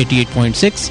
88.6,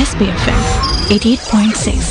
SBFM 88.6।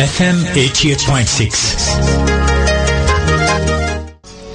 FM 88.6।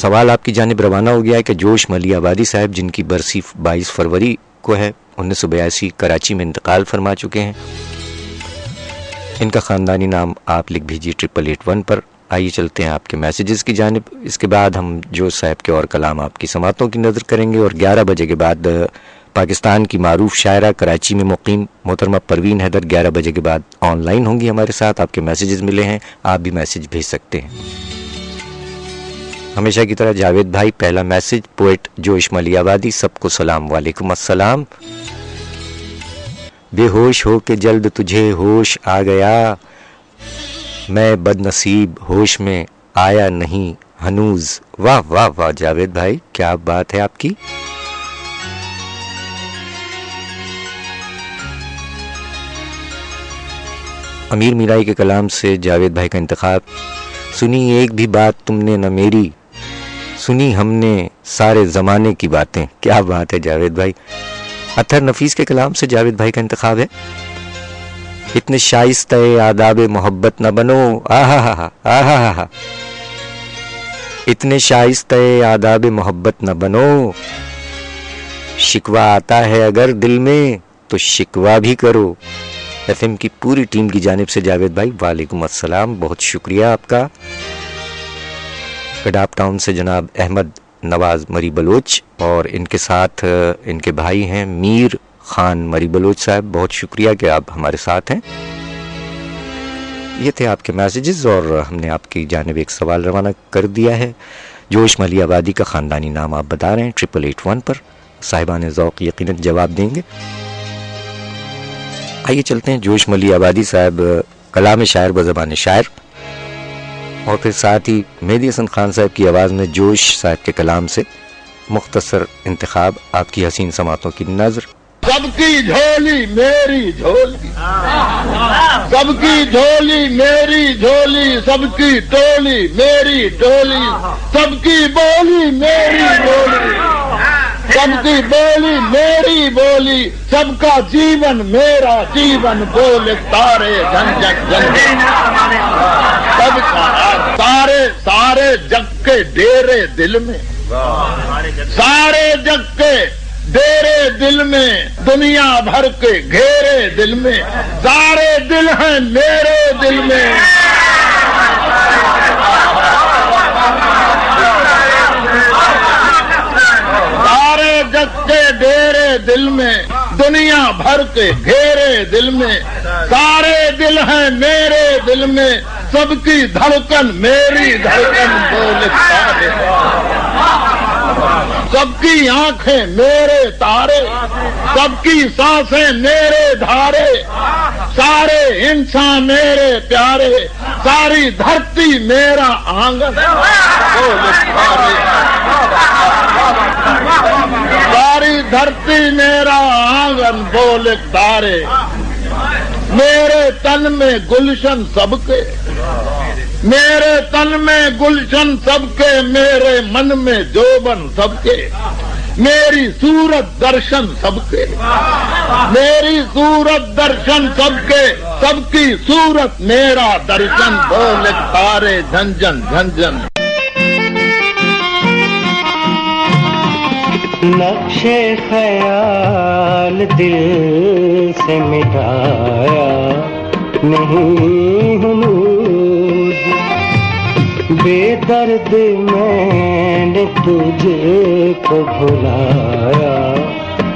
سوال آپ کی جانب روانہ ہو گیا ہے کہ جوش ملی آبادی صاحب جن کی برسی 22 فروری کو ہے، 1982 کراچی میں انتقال فرما چکے ہیں، ان کا خاندانی نام آپ لکھ بھیجیے 8881 پر۔ آئیے چلتے ہیں آپ کے میسیجز کی جانب، اس کے بعد ہم جوش صاحب کے اور کلام آپ کی سماعتوں کی نظر کریں گے، اور 11 بجے کے بعد پاکستان کی معروف شاعرہ کراچی میں مقیم محترمہ پروین حیدر 11 بجے کے بعد آن لائن ہوں گی ہمارے ساتھ۔ آپ کے میسیجز ملے ہیں، آپ بھی میسیج بھیج سکتے ہیں۔ ہمیشہ کی طرح جاوید بھائی، پہلا میسیج پوئٹ جوش ملی آبادی، سب کو سلام، وعلیکم السلام۔ بے ہوش ہو کے جلد تجھے ہوش آ گیا، میں بد نصیب ہوش میں آیا نہیں ہنوز۔ واہ واہ واہ جاوید بھائی، کیا بات ہے آپ کی۔ امیر میرائی کے کلام سے جاوید بھائی کا انتخاب۔ سنی ایک بھی بات تم نے نہ میری، سنی ہم نے سارے زمانے کی باتیں۔ کیا بات ہے جاوید بھائی۔ اطہر نفیس کے کلام سے جاوید بھائی کا انتخاب ہے۔ اتنے شائستہ آداب محبت نہ بنو، آہا آہا، اتنے شائستہ آداب محبت نہ بنو، شکوہ آتا ہے اگر دل میں تو شکوہ بھی کرو۔ ایف ایم کی پوری ٹیم کی جانب سے جاوید بھائی وعلیکم السلام، بہت شکریہ آپ کا۔ گڈاپ ٹاؤن سے جناب احمد نواز مری بلوچ اور ان کے ساتھ ان کے بھائی ہیں میر خان مری بلوچ صاحب، بہت شکریہ کہ آپ ہمارے ساتھ ہیں۔ یہ تھے آپ کے میسیجز اور ہم نے آپ کی جانب ایک سوال روانہ کر دیا ہے۔ جوش ملی آبادی کا خاندانی نام آپ بتا رہے ہیں 8881 پر، صاحبان ذوق یقیناً جواب دیں گے۔ آئیے چلتے ہیں جوش ملی آبادی صاحب کلام شاعر بزبان شاعر، اور پھر ساتھ ہی مہدی حسن خان صاحب کی آواز میں جوش صاحب کے کلام سے مختصر انتخاب آپ کی حسین سماعتوں کی نظر۔ سب کی جھولی میری جھولی، سب کی جھولی میری جھولی، سب کی ٹولی میری ٹولی، سب کی بولی میری بولی، سب کی بولی میری بولی، سب کا جیون میرا جیون، بول تارے جھنجھک جھنجھک، سب کا سارے جگ کے ڈیرے دل میں، سارے جگ کے ڈیرے دل میں، دنیا بھر کے گھیرے دل میں، سارے دل ہیں میرے دل میں، سارے جگ کے ڈیرے دل میں، دنیا بھر کے گھیرے دل میں، سارے دل ہیں میرے دل میں، سب کی دھڑکن میری دھڑکن، بول سارے، سب کی آنکھیں میرے تارے، سب کی سانسیں میرے دھارے، سارے انسان میرے پیارے، ساری دھرتی میرا آنگن، ساری دھرتی میرا آنگن، بول تارے، میرے تن میں گلشن سب کے، میرے تن میں گلشن سب کے، میرے من میں جوبن سب کے، میری صورت درشن سب کے، میری صورت درشن سب کے، سب کی صورت میرا درشن، بول تارے جھنجھن جھنجھن۔ نقش خیال دل سے مٹایا نہیں ہنوز، بے درد میں نے تجھے کو بھلایا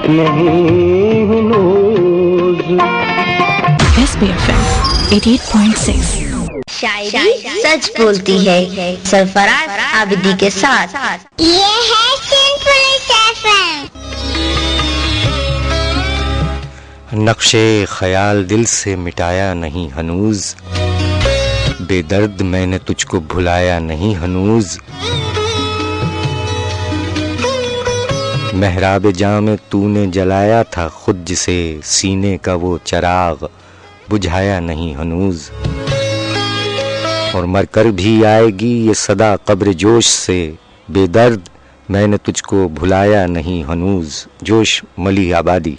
نہیں ہنوز۔ SBFM 88.6 شاعری سچ بولتی ہے، سرفراز عابدی کے ساتھ۔ یہ ہے سمپل ایفیم۔ نقش خیال دل سے مٹایا نہیں ہنوز، بے درد میں نے تجھ کو بھلایا نہیں ہنوز، محراب جام میں تو نے جلایا تھا خود جسے، سینے کا وہ چراغ بجھایا نہیں ہنوز، اور مر کر بھی آئے گی یہ صدا قبر جوش سے، بے درد میں نے تجھ کو بھلایا نہیں ہنوز۔ جوش ملی آبادی،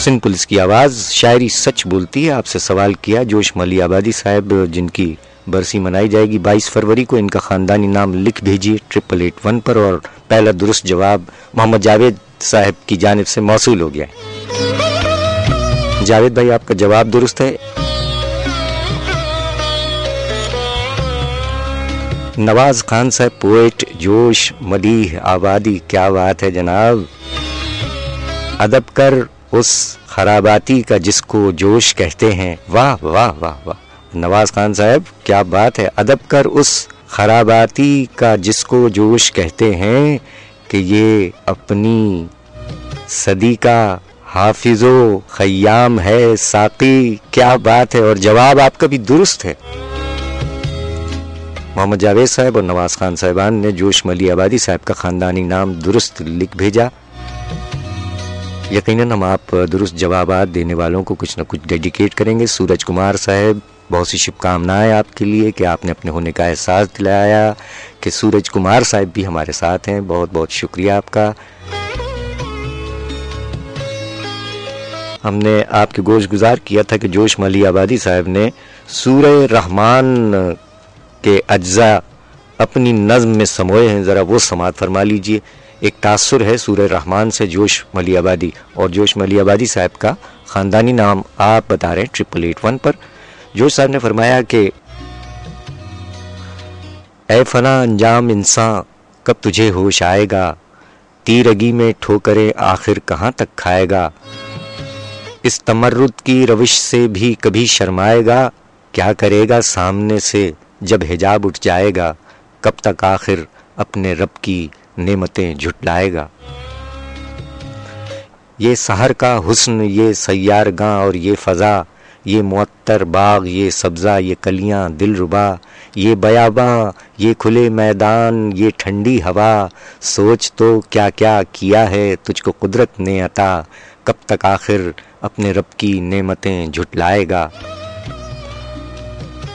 سندھ پولیس کی آواز، شاعری سچ بولتی ہے۔ آپ سے سوال کیا جوش ملی آبادی صاحب جن کی برسی منائی جائے گی 22 فروری کو. ان کا خاندانی نام لکھ بھیجیے 8881 پر, اور پہلا درست جواب محمد جاوید صاحب کی جانب سے موصول ہو گیا ہے. جاوید بھائی آپ کا جواب درست ہے. نواز خان صاحب پوئٹ جوش ملیح آبادی, کیا بات ہے جناب. ادب کر اس خراباتی کا جس کو جوش کہتے ہیں. واہ واہ واہ واہ نواز خان صاحب کیا بات ہے. ادب کر اس خراباتی کا جس کو جوش کہتے ہیں کہ یہ اپنی صدی کا حافظ و خیام ہے ساقی. کیا بات ہے, اور جواب آپ کا بھی درست ہے. محمد جاوید صاحب اور نواز خان صاحبان نے جوش ملی آبادی صاحب کا خاندانی نام درست لکھ بھیجا. یقیناً ہم آپ درست جوابات دینے والوں کو کچھ نہ کچھ ڈیڈیکیٹ کریں گے. سورج کمار صاحب بہت سی شب کامنائیں آپ کے لیے کہ آپ نے اپنے ہونے کا احساس دلایا کہ سورج کمار صاحب بھی ہمارے ساتھ ہیں. بہت بہت شکریہ آپ کا. ہم نے آپ کے گوش گزار کیا تھا کہ جوش ملی آبادی صاحب نے سورہ رحمان کے اجزاء اپنی نظم میں سموئے ہیں. ذرا وہ سماعت فرما لیجئے. ایک تاثر ہے سورہ رحمان سے جوش ملی آبادی, اور جوش ملی آبادی صاحب کا خاندانی نام آپ بتا رہے ہیں 8881 پر. جوش صاحب نے فرمایا کہ اے فنا انجام انسان کب تجھے ہوش آئے گا, تیرگی میں ٹھوکریں آخر کہاں تک کھائے گا, اس تمرد کی روش سے بھی کبھی شرمائے گا, کیا کرے گا سامنے سے جب حجاب اٹھ جائے گا, کب تک آخر اپنے رب کی نعمتیں جھٹلائے گا. یہ سحر کا حسن, یہ سیارگاں اور یہ فضا, یہ معطر باغ, یہ سبزہ, یہ کلیاں دل ربا, یہ بیاباں, یہ کھلے میدان, یہ ٹھنڈی ہوا, سوچ تو کیا کیا کیا ہے تجھ کو قدرت نے عطا, کب تک آخر اپنے رب کی نعمتیں جھٹلائے گا.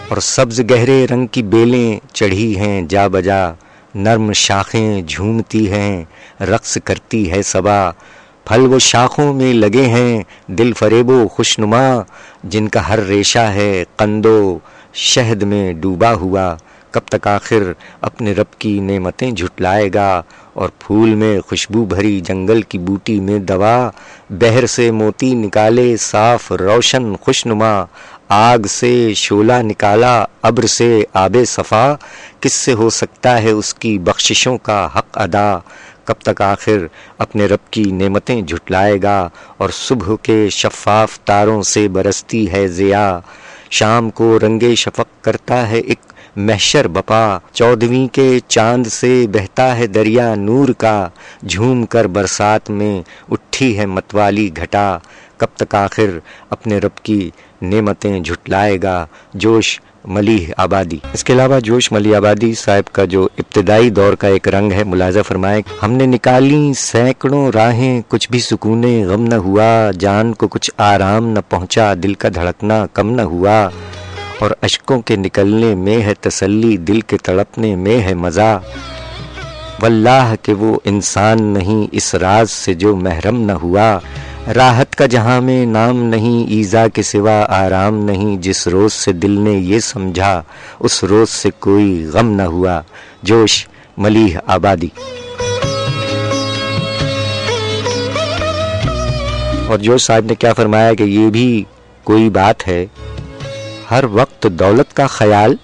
اور سبز گہرے رنگ کی بیلیں چڑھی ہیں جا بجا, نرم شاخیں جھومتی ہیں رقص کرتی ہے صبا, پھل وہ شاخوں میں لگے ہیں دل فریب و خوشنما, جن کا ہر ریشہ ہے قند و شہد میں ڈوبا ہوا, کب تک آخر اپنے رب کی نعمتیں جھٹلائے گا. اور پھول میں خوشبو بھری جنگل کی بوٹی میں دوا, بحر سے موتی نکالے صاف روشن خوشنما, آگ سے شعلہ نکالا ابر سے آب صفا, کس سے ہو سکتا ہے اس کی بخششوں کا حق ادا, کب تک آخر اپنے رب کی نعمتیں جھٹلائے گا. اور صبح کے شفاف تاروں سے برستی ہے ضیا, شام کو رنگے شفق کرتا ہے ایک محشر بپا, 14ویں کے چاند سے بہتا ہے دریا نور کا, جھوم کر برسات میں اٹھی ہے متوالی گھٹا, کب تک آخر اپنے رب کی نعمتیں جھٹلائے گا. جوش ملیح آبادی. اس کے علاوہ جوش ملی آبادی صاحب کا جو ابتدائی دور کا ایک رنگ ہے, ملاحظہ فرمائیں, ہم نے نکالی سینکڑوں راہیں کچھ بھی سکون غم نہ ہوا, جان کو کچھ آرام نہ پہنچا دل کا دھڑکنا کم نہ ہوا, اور اشکوں کے نکلنے میں ہے تسلی دل کے تڑپنے میں ہے مزہ, واللہ کہ وہ انسان نہیں اس راز سے جو محرم نہ ہوا, راحت کا جہاں میں نام نہیں ایذا کے سوا آرام نہیں, جس روز سے دل نے یہ سمجھا اس روز سے کوئی غم نہ ہوا. جوش ملیح آبادی. اور جوش صاحب نے کیا فرمایا کہ یہ بھی کوئی بات ہے ہر وقت دولت کا خیال,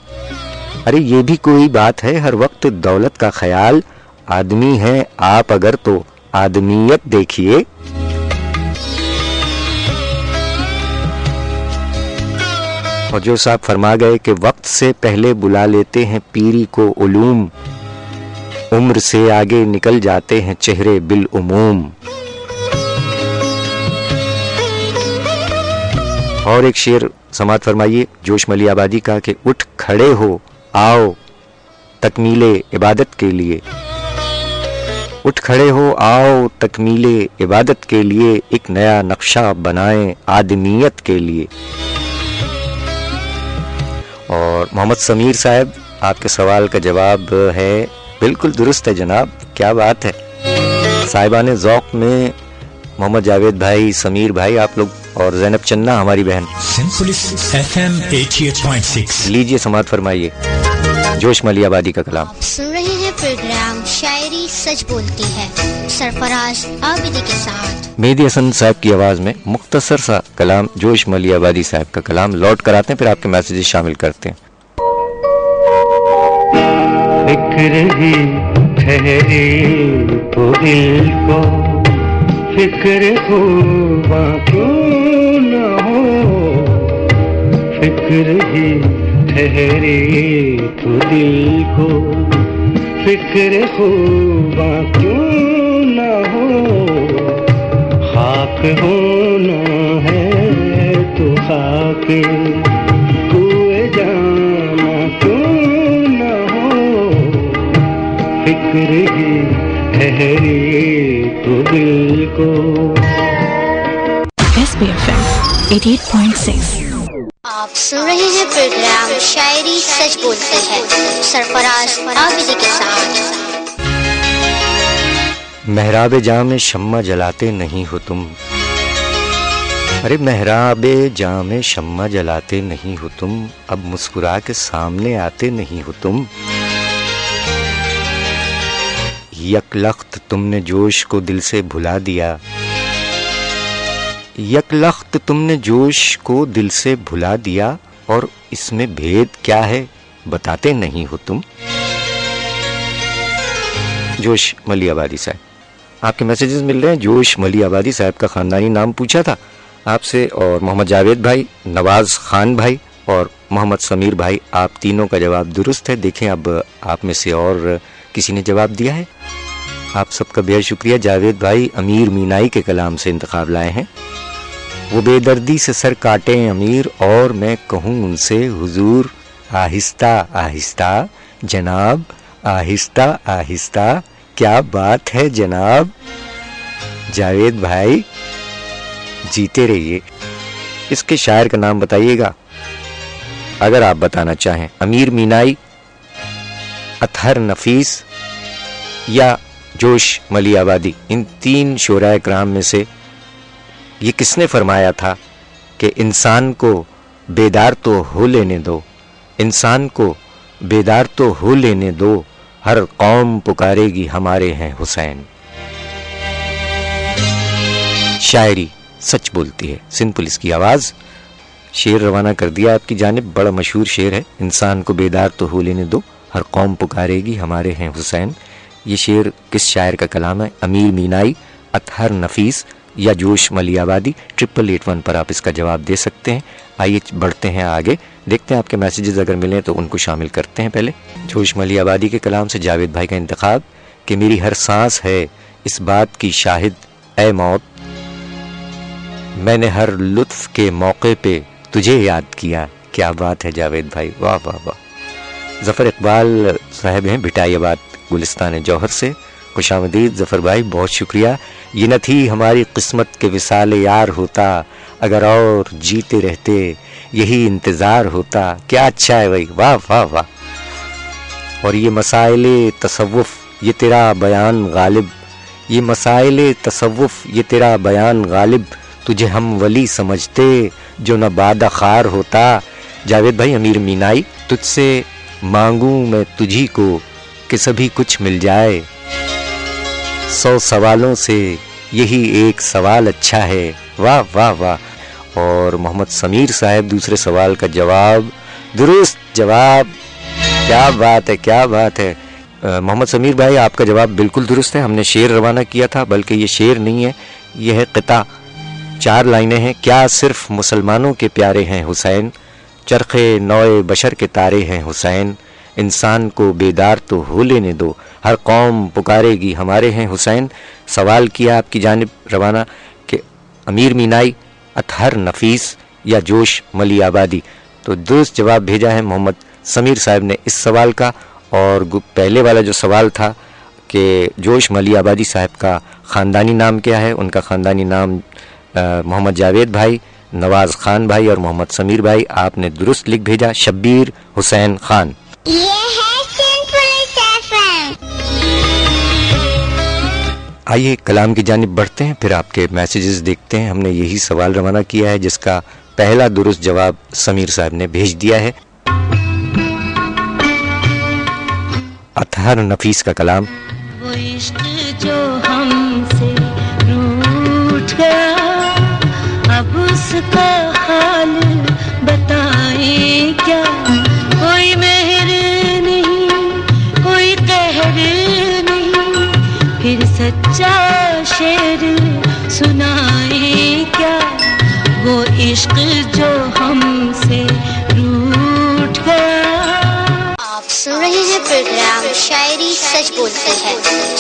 ارے یہ بھی کوئی بات ہے ہر وقت دولت کا خیال, آدمی ہیں آپ اگر تو آدمیت دیکھیے. اور جو صاحب فرما گئے کہ وقت سے پہلے بلا لیتے ہیں پیری کو علوم, عمر سے آگے نکل جاتے ہیں چہرے بالعموم. اور ایک شعر سماعت فرمائیے جوش ملی آبادی کا کہ اٹھ کھڑے ہو آؤ تکمیل عبادت کے لیے, اٹھ کھڑے ہو آؤ تکمیل عبادت کے لیے, ایک نیا نقشہ بنائیں آدمیت کے لیے. اور محمد سمیر صاحب آپ کے سوال کا جواب ہے بالکل درست ہے جناب, کیا بات ہے. صاحبان ذوق میں محمد جاوید بھائی, سمیر بھائی, آپ لوگ اور زینب چننا ہماری بہن. سمپلس FM 88.6. لیجیے سماعت فرمائیے جوش ملی آبادی کا کلام. آپ سن رہے ہیں پروگرام شاعری سچ بولتی ہے سرفراز عابدی کے ساتھ. مہدی حسن صاحب کی آواز میں مختصر سا کلام جوش ملی آبادی صاحب کا کلام لوٹ کر آتے ہیں، پھر آپ کے میسیجز شامل کرتے ہیں. فکر ہی ٹھہری تو دل کو فکر ہوا کیوں نہ ہو، فکر ہی ٹھہری تو دل کو فکر ہوا کیوں نہ ہو، خاک ہونا ہے تو خاک کوئے جانا کیوں نہ ہو، فکر ہی ٹھہری تو دل کو. SBFM 88.6. آپ سن رہے ہیں پروگرام شاعری سچ بولتی ہے سرفراز عابدی کے ساتھ. محراب جام شمع جلاتے نہیں ہو تم، ارے محراب جام شمع جلاتے نہیں ہو تم، اب مسکرا کے سامنے آتے نہیں ہو تم. یک لخت تم نے جوش کو دل سے بھلا دیا، یک لخت تم نے جوش کو دل سے بھلا دیا، اور اس میں بھید کیا ہے بتاتے نہیں ہو تم. جوش ملی آبادی صاحب، آپ کے میسیجز مل رہے ہیں. جوش ملی آبادی صاحب کا خاندانی نام پوچھا تھا آپ سے، اور محمد جاوید بھائی، نواز خان بھائی اور محمد سمیر بھائی، آپ تینوں کا جواب درست ہے. دیکھیں اب آپ میں سے اور کسی نے جواب دیا ہے. آپ سب کا بہت شکریہ. جاوید بھائی امیر مینائی کے کلام سے انتخاب لائے ہیں. وہ بے دردی سے سر کاٹیں امیر، اور میں کہوں ان سے حضور آہستہ آہستہ جناب، آہستہ آہستہ کیا بات ہے جناب. جاوید بھائی جیتے رہیے. اس کے شاعر کا نام بتائیے گا اگر آپ بتانا چاہیں. امیر مینائی، اطہر نفیس یا جوش ملی آبادی. ان تین شعراء کرام میں سے یہ کس نے فرمایا تھا کہ انسان کو بیدار تو ہو لینے دو، انسان کو بیدار تو ہو لینے دو، ہر قوم پکارے گی ہمارے ہیں حسین. شاعری سچ بولتی ہے سندھ پولیس کی آواز. شعر روانہ کر دیا آپ کی جانب. بڑا مشہور شعر ہے، انسان کو بیدار تو ہو لینے دو، ہر قوم پکارے گی ہمارے ہیں حسین. یہ شعر کس شاعر کا کلام ہے؟ امیر مینائی، اطہر نفیس یا جوش ملی آبادی. 8881 پر آپ اس کا جواب دے سکتے ہیں. آئیے بڑھتے ہیں آگے، دیکھتے ہیں آپ کے میسیجز اگر ملیں تو ان کو شامل کرتے ہیں. پہلے جوش ملی آبادی کے کلام سے جاوید بھائی کا انتخاب کہ میری ہر سانس ہے اس بات کی شاہد اے موت، میں نے ہر لطف کے موقع پہ تجھے یاد کیا. کیا بات ہے جاوید بھائی، واہ واہ واہ. ظفر اقبال صاحب ہیں بھٹائی آباد گلستان جوہر سے. خوش آمدید ظفر بھائی، بہت شکریہ. یہ نہ تھی ہماری قسمت کے وصال یار ہوتا، اگر اور جیتے رہتے یہی انتظار ہوتا. کیا اچھا ہے بھائی، واہ واہ واہ. اور یہ مسائل تصوف یہ تیرا بیان غالب، یہ مسائل تصوف یہ تیرا بیان غالب، تجھے ہم ولی سمجھتے جو نہ بادہ خار ہوتا. جاوید بھائی امیر مینائی، تجھ سے مانگوں میں تجھی کو کہ سبھی کچھ مل جائے، 100 سوالوں سے یہی ایک سوال اچھا ہے. واہ واہ واہ. اور محمد سمیر صاحب دوسرے سوال کا جواب درست جواب. کیا بات ہے، کیا بات ہے. محمد سمیر بھائی آپ کا جواب بالکل درست ہے. ہم نے شعر روانہ کیا تھا، بلکہ یہ شعر نہیں ہے، یہ ہے قطعہ. 4 لائنیں ہیں. کیا صرف مسلمانوں کے پیارے ہیں حسین، چرخے نوئے بشر کے تارے ہیں حسین، انسان کو بیدار تو ہو لینے دو، ہر قوم پکارے گی ہمارے ہیں حسین. سوال کیا آپ کی جانب روانہ کہ امیر مینائی، اطہر نفیس یا جوش ملی آبادی. تو درست جواب بھیجا ہے محمد سمیر صاحب نے اس سوال کا. اور پہلے والا جو سوال تھا کہ جوش ملی آبادی صاحب کا خاندانی نام کیا ہے، ان کا خاندانی نام محمد جاوید بھائی، نواز خان بھائی اور محمد سمیر بھائی، آپ نے درست لکھ بھیجا شبیر حسین خان. آئیے کلام کی جانب بڑھتے ہیں، پھر آپ کے میسیجز دیکھتے ہیں. ہم نے یہی سوال روانہ کیا ہے جس کا پہلا درست جواب سمیر صاحب نے بھیج دیا ہے. اطہر نفیس کا کلام. وہ عشق جو ہم سے روٹھ گیا، اب اس کا حال بتائیں کیا. کوئی مہر نہیں، کوئی قہر نہیں، پھر سچا شعر سنائیں کیا. وہ عشق جو ہم سے روٹھ گیا. آپ سن رہے ہیں پروگرام شاعری سچ بولتی ہے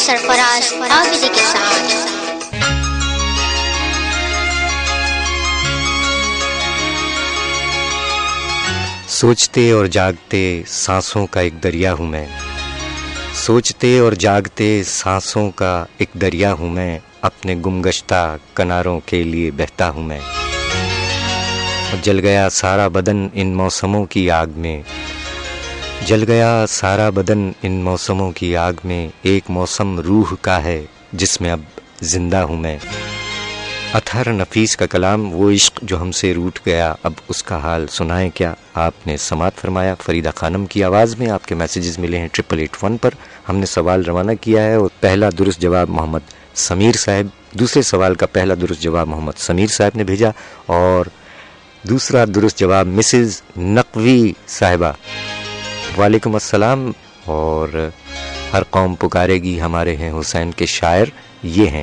سرفراز عابدی کے ساتھ. سوچتے اور جاگتے سانسوں کا ایک دریا ہوں میں، سوچتے اور جاگتے سانسوں کا ایک دریا ہوں میں، اپنے گمگشتہ کناروں کے لیے بہتا ہوں میں. جل گیا سارا بدن ان موسموں کی آگ میں، جل گیا سارا بدن ان موسموں کی آگ میں، ایک موسم روح کا ہے جس میں اب زندہ ہوں میں. اطہر نفیس کا کلام. وہ عشق جو ہم سے روٹ گیا، اب اس کا حال سنائیں کیا. آپ نے سماعت فرمایا فریدہ خانم کی آواز میں. آپ کے میسیجز ملے ہیں 8881 پر. ہم نے سوال روانہ کیا ہے اور پہلا درست جواب محمد سمیر صاحب، دوسرے سوال کا پہلا درست جواب محمد سمیر صاحب نے بھیجا، اور دوسرا درست جواب مسز نقوی صاحبہ. وعلیکم السلام. اور ہر قوم پکارے گی ہمارے ہیں حسین کے شاعر، یہ ہیں.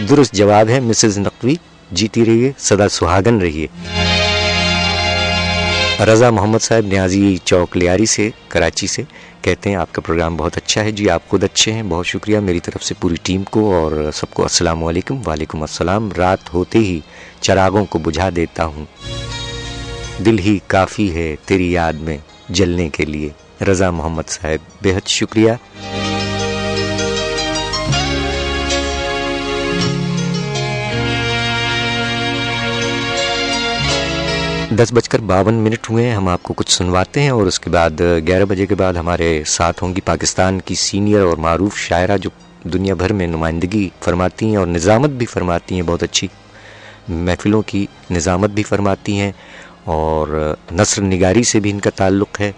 درست جواب ہے مسز نقوی. جیتی رہیے، سدا سہاگن رہیے. رضا محمد صاحب نیازی چوک لیاری سے، کراچی سے، کہتے ہیں آپ کا پروگرام بہت اچھا ہے. جی آپ خود اچھے ہیں، بہت شکریہ. میری طرف سے پوری ٹیم کو اور سب کو السلام علیکم. وعلیکم السلام. رات ہوتے ہی چراغوں کو بجھا دیتا ہوں، دل ہی کافی ہے تیری یاد میں جلنے کے لیے. رضا محمد صاحب بے حد شکریہ. دس بج کر 52 ہوئے ہیں. ہم آپ کو کچھ سنواتے ہیں اور اس کے بعد 11 بجے کے بعد ہمارے ساتھ ہوں گی پاکستان کی سینئر اور معروف شاعرہ جو دنیا بھر میں نمائندگی فرماتی ہیں اور نظامت بھی فرماتی ہیں، بہت اچھی محفلوں کی نظامت بھی فرماتی ہیں، اور نثر نگاری سے بھی ان کا تعلق ہے.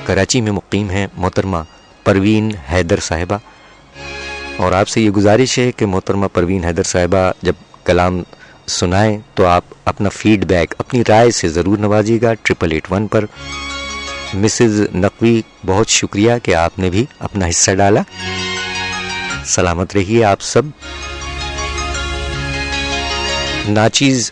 کراچی میں مقیم ہیں محترمہ پروین حیدر صاحبہ، اور آپ سے یہ گزارش ہے کہ محترمہ پروین حیدر صاحبہ جب کلام سنائیں تو آپ اپنا فیڈ بیک اپنی رائے سے ضرور نوازیے گا 8881 پر. مسز نقوی بہت شکریہ کہ آپ نے بھی اپنا حصہ ڈالا. سلامت رہیے آپ سب. ناچیز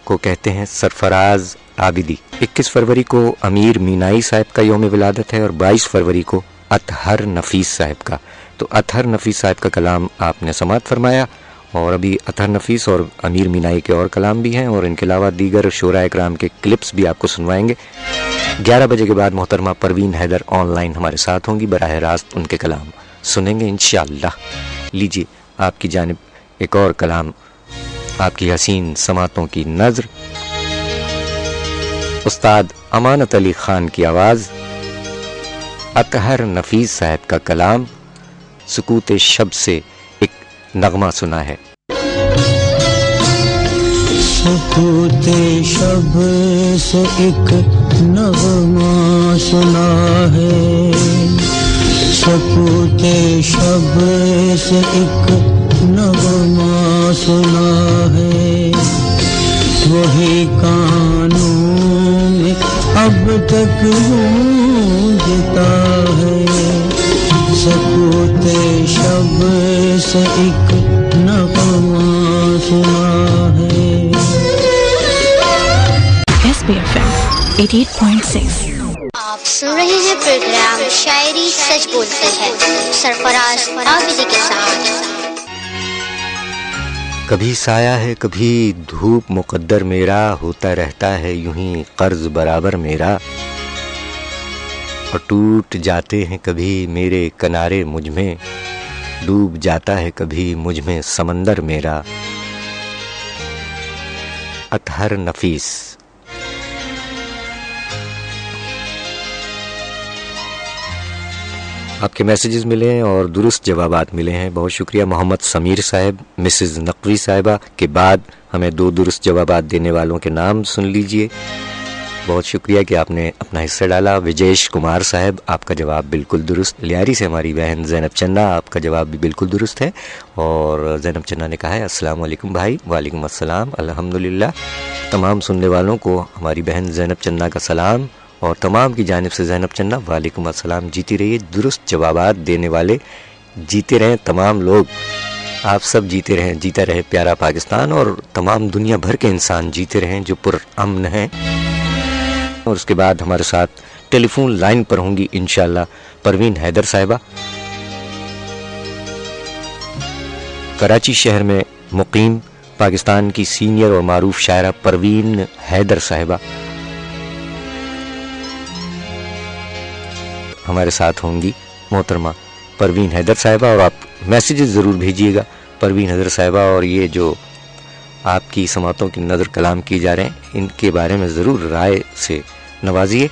کو کہتے ہیں سرفراز عابدی. 21 فروری کو امیر مینائی صاحب کا یوم ولادت ہے اور 22 فروری کو اطہر نفیس صاحب کا. تو اطہر نفیس صاحب کا کلام آپ نے سماعت فرمایا، اور ابھی اطہر نفیس اور امیر مینائی کے اور کلام بھی ہیں، اور ان کے علاوہ دیگر شعراء کرام کے کلپس بھی آپ کو سنوائیں گے. 11 بجے کے بعد محترمہ پروین حیدر آن لائن ہمارے ساتھ ہوں گی، براہ راست ان کے کلام سنیں گے انشاءاللہ. لیجیے آپ کی جانب ایک اور کلام، آپ کی حسین سماعتوں کی نظر، استاد امانت علی خان کی آواز، اطہر نفیس صاحب کا کلام. سکوت شب سے ایک نغمہ سنا ہے. سکوت شب سے ایک نغمہ سنا ہے، سکوت شب سے ایک نغمہ سنا ہے، وہی کانوں میں اب تک گونجتا ہے. سکوت شب سے ایک نغمہ سنا ہے. SBFM 88.6. آپ سن رہے ہیں پروگرام شاعری سچ بولتی ہے سرفراز عابدی کے ساتھ. کبھی سایہ ہے کبھی دھوپ مقدر میرا، ہوتا رہتا ہے یوں ہی قرض برابر میرا، اور ٹوٹ جاتے ہیں کبھی میرے کنارے مجھ میں، ڈوب جاتا ہے کبھی مجھ میں سمندر میرا. اطہر نفیس. آپ کے میسیجز ملے ہیں اور درست جوابات ملے ہیں. بہت شکریہ. محمد سمیر صاحب، مسز نقوی صاحبہ کے بعد ہمیں 2 درست جوابات دینے والوں کے نام سن لیجئے. بہت شکریہ کہ آپ نے اپنا حصہ ڈالا. وجیش کمار صاحب، آپ کا جواب بالکل درست. لیاری سے ہماری بہن زینب چنا، آپ کا جواب بھی بالکل درست ہے. اور زینب چنا نے کہا ہے السلام علیکم بھائی. وعلیکم السلام. الحمدللہ. تمام سننے والوں کو ہماری بہن زینب چنا کا سلام، اور تمام کی جانب سے زینب چنا وعلیکم السلام. جیتی رہیے. درست جوابات دینے والے جیتے رہیں. تمام لوگ آپ سب جیتے رہیں. جیتا رہے پیارا پاکستان، اور تمام دنیا بھر کے انسان جیتے رہیں جو پرامن ہیں. اور اس کے بعد ہمارے ساتھ ٹیلی فون لائن پر ہوں گی انشاءاللہ پروین حیدر صاحبہ، کراچی شہر میں مقیم پاکستان کی سینئر اور معروف شاعرہ پروین حیدر صاحبہ ہمارے ساتھ ہوں گی. محترمہ پروین حیدر صاحبہ، اور آپ میسیجز ضرور بھیجیے گا پروین حیدر صاحبہ. اور یہ جو آپ کی سماعتوں کی نظر کلام کی جا رہے ہیں ان کے بارے میں ضرور رائے سے نوازیے.